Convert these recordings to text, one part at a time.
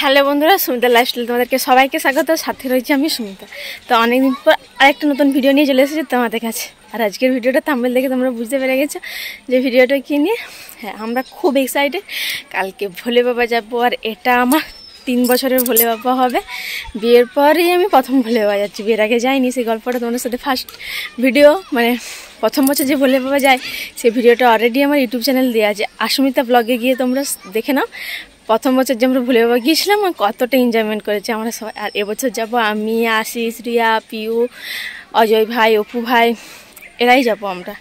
Hello বন্ধুরা, Sumita lifestyle তোমাদেরকে সবাইকে স্বাগত। সাথে রয়েছে আমি সুমিতা। তো অনেকদিন পর আরেকটা নতুন ভিডিও নিয়ে চলে এসেছি তোমাদের কাছে। আর আজকের ভিডিওটা থাম্বনেল দেখে তোমরা বুঝতে পেরে গেছো যে ভিডিওটা কী নিয়ে। হ্যাঁ, আমরা খুব এক্সাইটেড। কালকে ভোলে বাবা যাবো, আর এটা আমার 3 বছরের ভোলে বাবা হবে। বিয়ের পরেই আমি প্রথম ভোলে বাবা যাচ্ছি, বিয়ের আগে যাইনি। সেই গল্পটা তোমাদের সাথে ফার্স্ট ভিডিও, মানে প্রথম বছর যে ভোলে বাবা যায় সেই ভিডিওটা অলরেডি আমার ইউটিউব চ্যানেল দেওয়া আছে, আসমিতা ব্লগে গিয়ে তোমরা দেখে নাও। প্রথম বছর যে আমরা ভোলে বাবা গিয়েছিলাম কতটা এনজয়মেন্ট করেছি আমরা সবাই। আর এবছর যাবো আমি, আশিস, রিয়া, পিউ, অজয় ভাই, অপু ভাই, এরাই যাবো আমরা।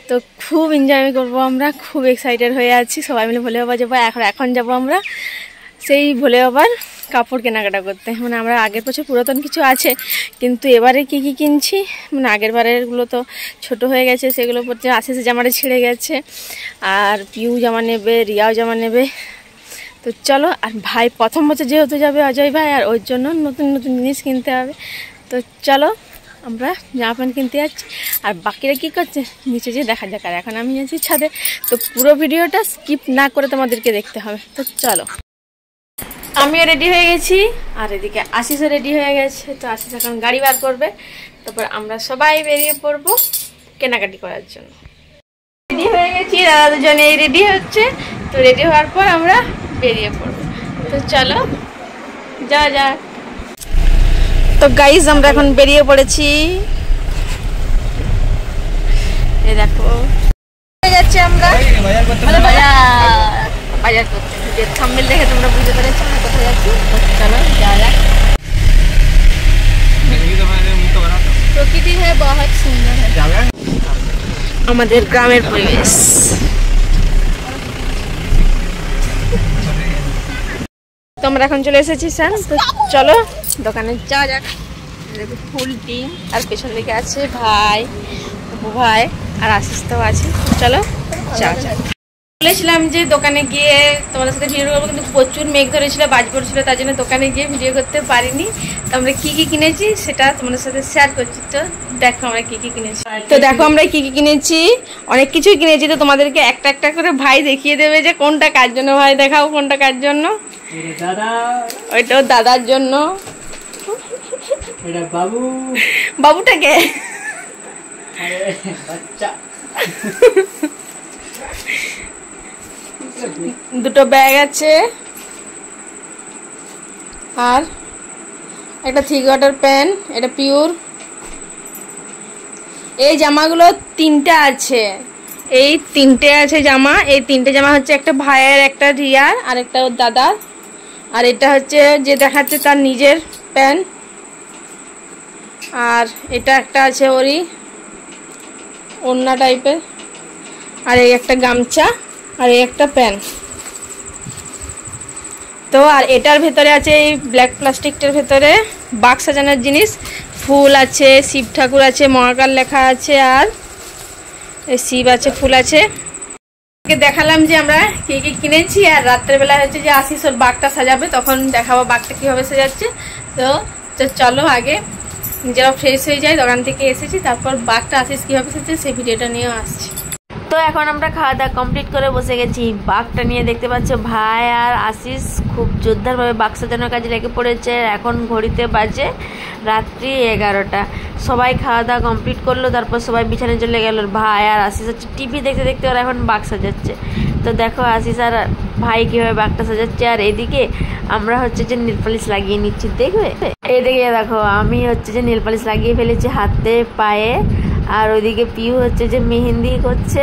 তো খুব এনজয় করবো আমরা, খুব এক্সাইটেড হয়ে আছি। সবাই মিলে ভোলে বাবা যাবো। এখন যাবো আমরা সেই ভোলে বাবার কাপড় কেনাকাটা করতে। মানে আমরা আগের বছর পুরাতন কিছু আছে, কিন্তু এবারে কি কি কিনছি, মানে আগের বারেরগুলো তো ছোট হয়ে গেছে, সেগুলো পড়ছে। আশিসে জামাটা ছিঁড়ে গেছে, আর পিউ জামা নেবে, রিয়াও জামা নেবে। তো চলো। আর ভাই প্রথম বছর যেহেতু যাবে অজয় ভাই, আর ওর জন্য নতুন নতুন জিনিস কিনতে হবে। তো চলো আমরা জামা প্যান্ট কিনতে যাচ্ছি। আর বাকিরা কী করছে নিচে যেয়ে দেখা যাক। আর এখন আমি আছি ছাদে। তো পুরো ভিডিওটা স্কিপ না করে তোমাদেরকে দেখতে হবে। তো চলো। আমিও রেডি হয়ে গেছি, আর এদিকে আশিসও রেডি হয়ে গেছে। তো আশিস এখন গাড়ি বার করবে, তারপর আমরা সবাই বেরিয়ে পড়বো কেনাকাটি করার জন্য। রেডি হয়ে গেছি, দাদা দুজনে রেডি হচ্ছে। তো রেডি হওয়ার পর আমরা বেরিয়ে পড়বো। তো চলো যাওয়া যাক। তো গাইজ আমরা এখন বেরিয়ে পড়েছি। এই দেখো যাচ্ছি আমরা বাজার করতে। থাম্বনেল দেখে তোমরা বুঝতে পেরেছো আমরা কোথায় যাচ্ছি। চলো যাওয়া যাক। প্রকৃতি হ্যাঁ বহুত সুন্দর আমাদের গ্রামের পরিবেশ। তোমরা এখন চলে এসেছি স্যার। তো চলো দোকানে যাওয়া যাক। দেখো ফুল টিম, আর পেছন দিকে আছে ভাই, অপু ভাই, আর আশিস তো আছে। চলো যাওয়া যাক। বলেছিলাম যে দোকানে গিয়ে তোমাদের সাথে ভিডিও করবো, কিন্তু প্রচুর মেঘ ধরেছিল, বাজ পড়ছিল, তার জন্য দোকানে গিয়ে ভিডিও করতে পারিনি। তো আমরা কী কী কিনেছি সেটা তোমাদের সাথে শেয়ার করছি। তো দেখো আমরা কী কী কিনেছি। তো দেখো আমরা কী কী কিনেছি, অনেক কিছুই কিনেছি। তো তোমাদেরকে একটা একটা করে ভাই দেখিয়ে দেবে যে কোনটা কার জন্য। ভাই দেখাও কোনটা কার জন্য। ওইটাও দাদার জন্য। বাবুটাকে দুটো ব্যাগ আছে, আর একটা 3 কোয়ার্টার প্যান্ট, এটা পিওর। এই জামাগুলো 3টা আছে, এই 3টে আছে জামা। এই 3টে জামা হচ্ছে একটা ভাইয়ের, একটা রিয়ার, আর একটা ওর দাদার। আর এটা হচ্ছে যে দেখাচ্ছে তার নিজের প্যান্ট। আর এটা একটা আছে ওরই ওড়না টাইপের। আর এই একটা গামছা, আর এই একটা প্যান্ট। তো আর এটার ভেতরে আছে, এই ব্ল্যাক প্লাস্টিকটার ভেতরে বাক্স সাজানোর জিনিস, ফুল আছে, শিব ঠাকুর আছে, মহাকাল লেখা আছে, আর এই শিব আছে, ফুল আছে। দেখালাম যে আমরা কি কি কিনেছি। আর রাত্রেবেলা হচ্ছে যে আশিস ওর বাঘটা সাজাবে, তখন দেখাবো বাঘটা কিভাবে সাজাচ্ছে। তো চলো আগে নিজেরা ফ্রেশ হয়ে যায়, দোকান থেকে এসেছি, তারপর বাঘটা আশিস কিভাবে সাজাচ্ছে সেই ভিডিওটা নিয়েও আসছি। তো এখন আমরা খাওয়া দাওয়া কমপ্লিট করে বসে গেছি। বাঘটা নিয়ে দেখতে পাচ্ছ ভাই আর আশিস খুব জোরদারভাবে বাঘ সাজানোর কাজে লেগে পড়েছে। এখন ঘড়িতে বাজে রাত্রি 11টা। সবাই খাওয়া দাওয়া কমপ্লিট করলো, তারপর সবাই বিছানায় চলে গেল। ভাই আর আশিস হচ্ছে টিভি দেখতে দেখতে ওরা এখন বাঘ সাজাচ্ছে। তো দেখো আশিস আর ভাই কীভাবে বাঘটা সাজাচ্ছে। আর এদিকে আমরা হচ্ছে যে নীল পালিশ লাগিয়ে নিচ্ছি, দেখবে। এদিকে দেখো আমি হচ্ছে যে নীল পালিশ লাগিয়ে ফেলেছি হাতে, পায়ে। আর ওইদিকে পিউ হচ্ছে যে মেহেন্দি করছে,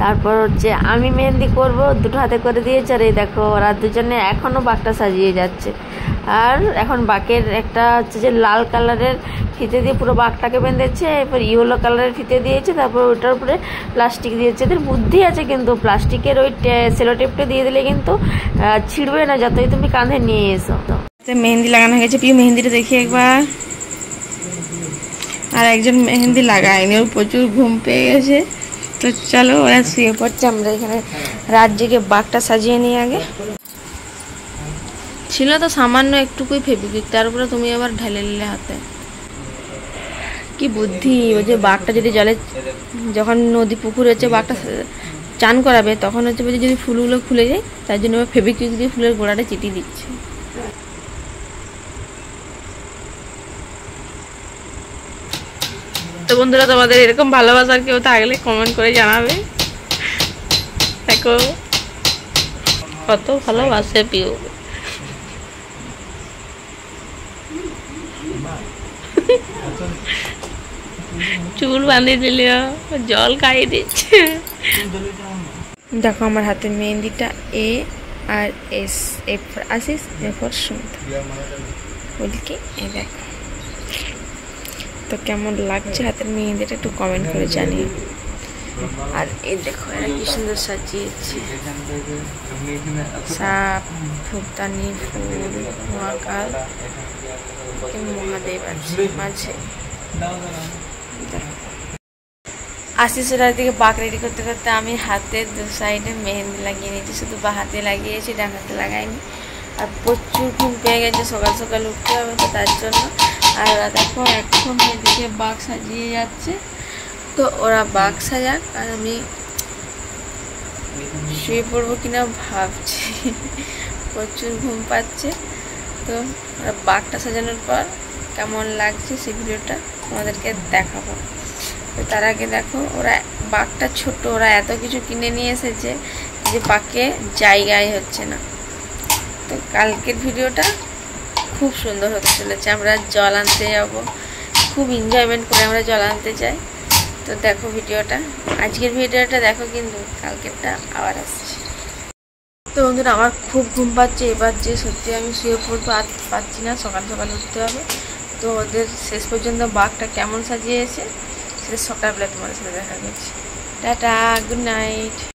তারপর হচ্ছে আমি মেহেন্দি করব, দুটো হাতে করে দিয়েছে। আর এই দেখো ওরা দুজনে এখনও বাঘটা সাজিয়ে যাচ্ছে। আর এখন বাঘের একটা হচ্ছে যে লাল কালারের ফিতে দিয়ে পুরো বাঘটাকে বেঁধেছে, এরপর ইয়েলো কালারের ফিতে দিয়েছে, তারপর ওইটার উপরে প্লাস্টিক দিয়েছে। এদের বুদ্ধি আছে, কিন্তু প্লাস্টিকের ওই সেলো টেপটা দিয়ে দিলে কিন্তু ছিঁড়বে না, যতই তুমি কাঁধে নিয়ে এসো। তো মেহেন্দি লাগানো হয়ে গেছে। পিউ মেহেন্দিটা দেখি একবার। আর একজন মেহেন্দি লাগায়নি, ওর প্রচুর ঘুম পেয়ে গেছে। তো চলো ওরা শুয়ে পড়ছে, আমরা এখানে রাত জেগে বাঘটা সাজিয়ে নিই। আগে ছিল তো সামান্য একটুকুই ফেবিকুইক, তার উপরে তুমি আবার ঢেলে নিলে হাতে। কি বুদ্ধি! ওই যে বাঘটা যদি জলে, যখন নদী পুকুর হচ্ছে বাঘটা চান করাবে, তখন হচ্ছে যদি ফুলগুলো খুলে যায়, তার জন্য ফেবিকুইক দিয়ে ফুলের গোড়াটা চিটিয়ে দিচ্ছে। তো বন্ধুরা, তোমাদের এরকম ভালোবাসার কেউ থাকলে কমেন্ট করে জানাবে। দেখো কত ভালোবাসে পিউ। চুল বাঁধিয়ে দিল, জল খাইয়ে দিচ্ছে। দেখো আমার হাতে মেহেন্দিটা A R S, A for Ashis, A for Sumita বলকি। এই দেখো তো কেমন লাগছে হাতের মেহেন্দিটা একটু কমেন্ট করে জানিও। আর এই দেখো এরা কি সুন্দর সাজিয়েছে, সাপ, ফুলদানি, ফুল, মহাকাল, মহাদেব আছে মাঝে। আশিসের দিকে বাঘ রেডি করতে করতে আমি হাতের দু সাইডে মেহেন্দি লাগিয়ে নিয়েছি, শুধু বা হাতে লাগিয়েছি, ডান হাতে লাগাইনি। আর প্রচুর ঘুম পেয়ে গেছে, সকাল সকাল উঠতে হবে তো তার জন্য। আর ওরা দেখো এখন এদিকে বাঘ সাজিয়ে যাচ্ছে, তো ওরা বাঘ সাজাক আর আমি শুয়ে পড়বো কিনা ভাবছি। প্রচুর ঘুম পাচ্ছে। তো ওরা বাঘটা সাজানোর পর কেমন লাগছে সেই ভিডিওটা তোমাদেরকে দেখাবো। তো তার আগে দেখো ওরা বাঘটা ছোট, ওরা এত কিছু কিনে নিয়ে এসেছে যে বাঘে জায়গায় হচ্ছে না। তো কালকের ভিডিওটা খুব সুন্দর হতে চলেছে। আমরা জল আনতে যাবো, খুব এনজয়মেন্ট করে আমরা জল আনতে যাই। তো দেখো ভিডিওটা, আজকের ভিডিওটা দেখো, কিন্তু কালকেরটা আবার আসছে। তো বন্ধুরা আমার খুব ঘুম পাচ্ছে এবার, যে সত্যি আমি শুয়ে পড়বো আর পাচ্ছি না, সকাল সকাল উঠতে হবে। তো ওদের শেষ পর্যন্ত বাঘটা কেমন সাজিয়েছে সেটা সকালবেলা তোমাদের সাথে দেখা করছি। Tata, good night.